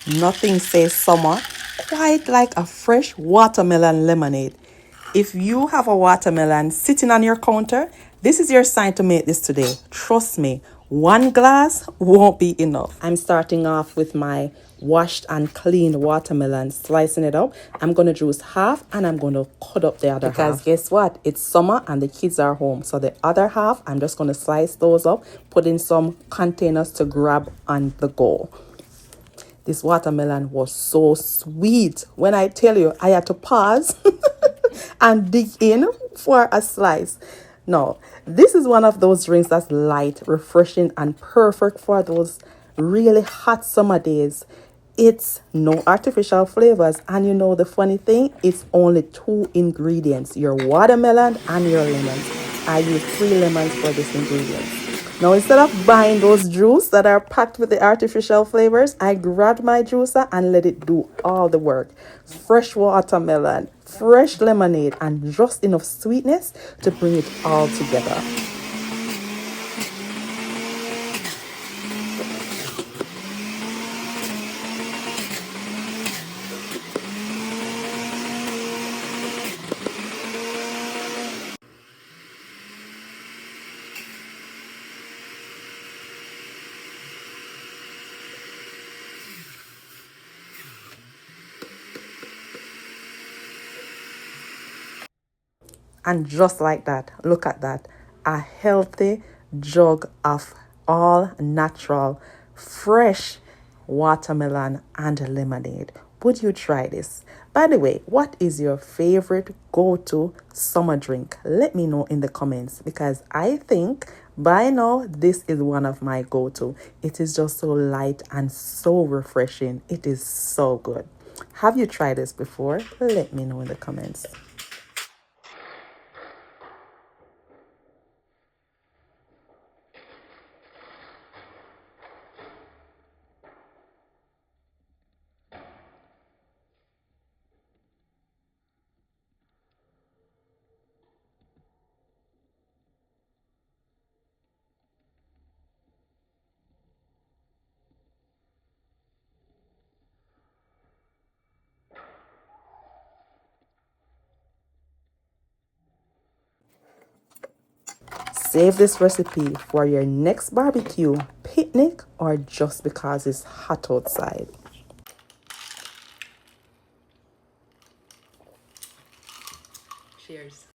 Nothing says summer quite like a fresh watermelon lemonade. If you have a watermelon sitting on your counter, this is your sign to make this today. Trust me, one glass won't be enough. I'm starting off with my washed and cleaned watermelon, slicing it up. I'm going to juice half and I'm going to cut up the other half. Because guess what? It's summer and the kids are home. So the other half, I'm just going to slice those up, put in some containers to grab on the go. This watermelon was so sweet. When I tell you, I had to pause and dig in for a slice. No, this is one of those drinks that's light, refreshing, and perfect for those really hot summer days. It's no artificial flavors, and you know the funny thing, it's only 2 ingredients, your watermelon and your lemons. I use 3 lemons for this ingredient. Now, instead of buying those juice that are packed with the artificial flavors, I grabbed my juicer and let it do all the work. Fresh watermelon, fresh lemonade, and just enough sweetness to bring it all together. And just like that, look at that, a healthy jug of all natural, fresh watermelon and lemonade. Would you try this? By the way, what is your favorite go-to summer drink? Let me know in the comments because I think by now this is one of my go-to. It is just so light and so refreshing. It is so good. Have you tried this before? Let me know in the comments. Save this recipe for your next barbecue, picnic, or just because it's hot outside.